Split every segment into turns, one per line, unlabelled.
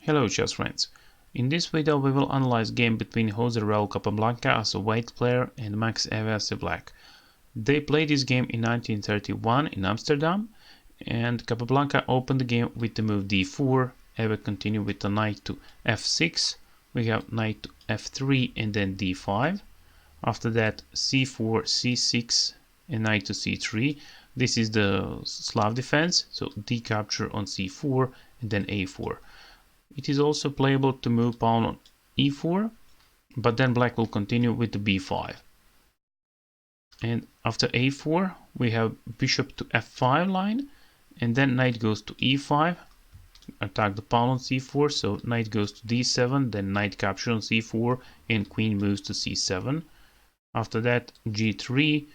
Hello chess friends. In this video we will analyze game between Raul Capablanca as a white player and Max Euwe as a black. They played this game in 1931 in Amsterdam, and Capablanca opened the game with the move d4, Euwe continued with the knight to f6, we have knight to f3 and then d5. After that c4, c6 and knight to c3. This is the Slav defense, so d capture on c4 and then a4. It is also playable to move pawn on e4, but then black will continue with the b5. And after a4 we have bishop to f5 line, and then knight goes to e5, attack the pawn on c4, so knight goes to d7, then knight capture on c4 and queen moves to c7. After that g3,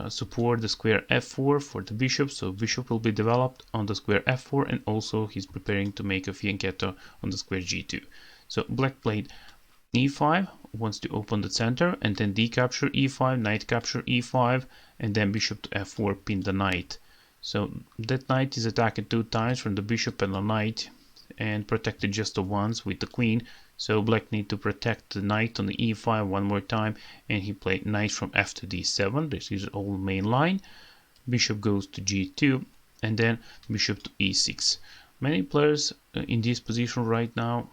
support the square f4 for the bishop, so bishop will be developed on the square f4, and also he's preparing to make a fianchetto on the square g2. So black played e5, wants to open the center, and then d capture e5, knight capture e5, and then bishop to f4, pin the knight. So that knight is attacked 2 times from the bishop and the knight, and protected just once with the queen. So black need to protect the knight on the e5 one more time, and he played knight from f to d7. This is all main line. Bishop goes to g2, and then bishop to e6. Many players in this position right now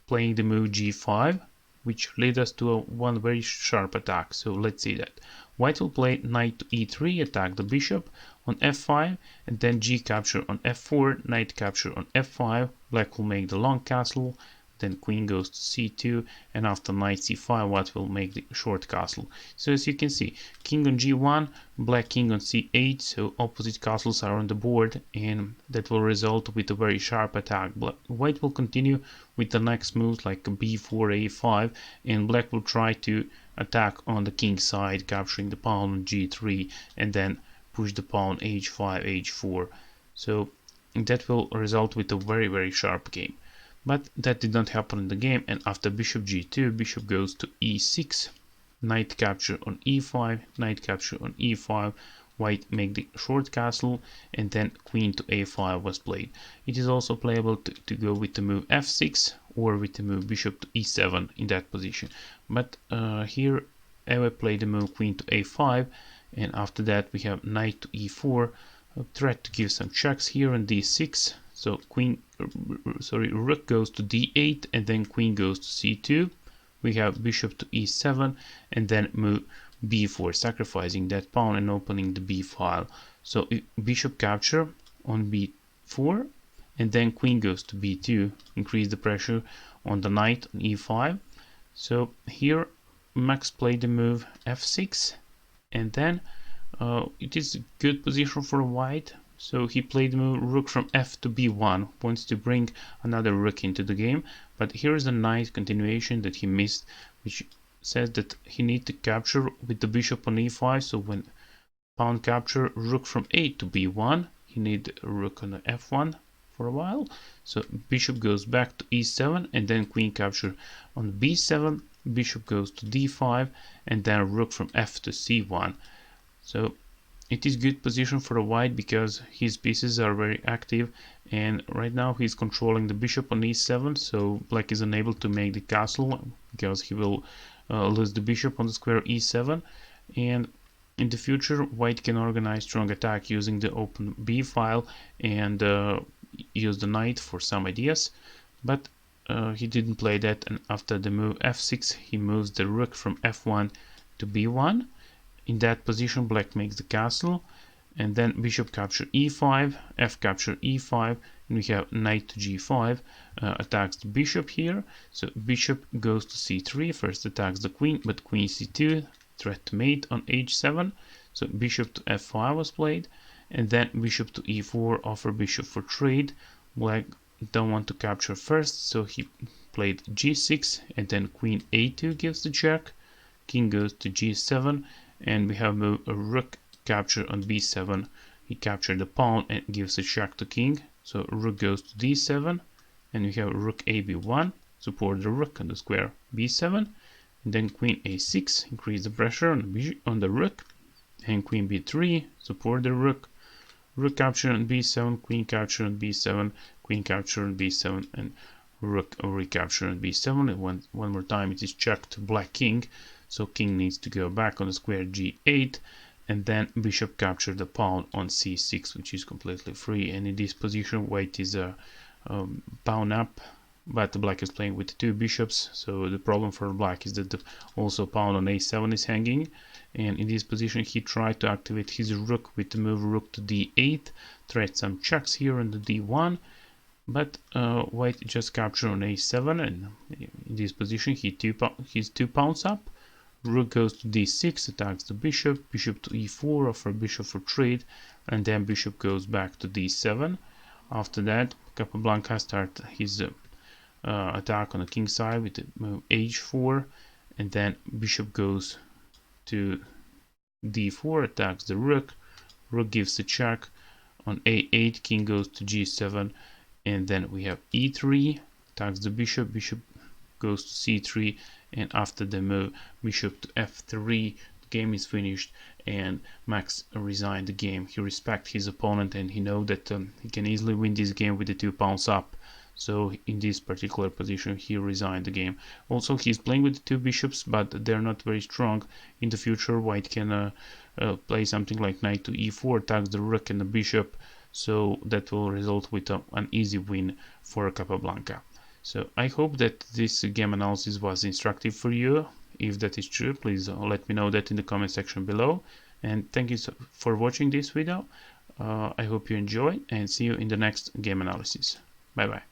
playing the move g5, which leads us to one very sharp attack. So let's see that. White will play knight to e3, attack the bishop on f5, and then g capture on f4, knight capture on f5. Black will make the long castle, then queen goes to c2, and after knight c5 white will make the short castle. So as you can see, king on g1, black king on c8, so opposite castles are on the board, and that will result with a very sharp attack. White will continue with the next moves like b4, a5, and black will try to attack on the king side, capturing the pawn on g3, and then push the pawn h5, h4. So that will result with a very sharp game. But that did not happen in the game, and after bishop g2, bishop goes to e6, knight capture on e5, knight capture on e5, white make the short castle, and then queen to a5 was played. It is also playable to go with the move f6 or with the move bishop to e7 in that position. But here Euwe played the move queen to a5, and after that we have knight to e4, threat to give some checks here on d6. So rook goes to d8, and then queen goes to c2. We have bishop to e7, and then move b4, sacrificing that pawn and opening the b file. So bishop capture on b4, and then queen goes to b2, increase the pressure on the knight on e5. So here Max played the move f6, and then it is a good position for white. So he played the move rook from f to b1, wants to bring another rook into the game, but here is a nice continuation that he missed, which says that he needs to capture with the bishop on e5. So when pawn capture rook from a to b1, he needs rook on f1 for a while. So bishop goes back to e7, and then queen capture on b7, bishop goes to d5, and then rook from f to c1. So it is good position for a white because his pieces are very active, and right now he's controlling the bishop on e7, so black is unable to make the castle because he will lose the bishop on the square e7. And in the future white can organize strong attack using the open b file and use the knight for some ideas, but he didn't play that, and after the move f6 he moves the rook from f1 to b1. In that position black makes the castle, and then bishop capture e5, f capture e5, and we have knight to g5, attacks the bishop here. So bishop goes to c3, first attacks the queen, but queen c2, threat to mate on h7. So bishop to f5 was played, and then bishop to e4, offer bishop for trade. Black don't want to capture first, so he played g6, and then queen a2 gives the check, king goes to g7, and we have a rook capture on b7. He captured the pawn and gives a check to king. So rook goes to d7, and we have rook a b1, support the rook on the square b7, and then queen a6, increase the pressure on the rook, and queen b3, support the rook, rook capture on b7, queen capture on b7, queen capture on b7, and rook recapture on b7, and one more time it is checked black king, so king needs to go back on the square g8, and then bishop capture the pawn on c6, which is completely free. And in this position white is a pawn up, but black is playing with two bishops, so the problem for black is that the also pawn on a7 is hanging, and in this position he tried to activate his rook with the move rook to d8, tried some checks here on the d1, but white just captured on a7, and in this position he's 2 pawns up. Rook goes to d6, attacks the bishop, bishop to e4, offer bishop retreat, and then bishop goes back to d7. After that, Capablanca starts his attack on the king side with the move h4, and then bishop goes to d4, attacks the rook, rook gives a check, on a8, king goes to g7, and then we have e3, attacks the bishop, bishop goes to c3, and after the move bishop to f3, the game is finished, and Max resigned the game. He respects his opponent, and he knows that he can easily win this game with the 2 pawns up. So in this particular position he resigned the game. Also, he's playing with the 2 bishops, but they're not very strong. In the future white can play something like knight to e4, attacks the rook and the bishop, so that will result with an easy win for Capablanca. So I hope that this game analysis was instructive for you. If that is true, please let me know that in the comment section below. And thank you for watching this video. I hope you enjoy, and see you in the next game analysis. Bye bye.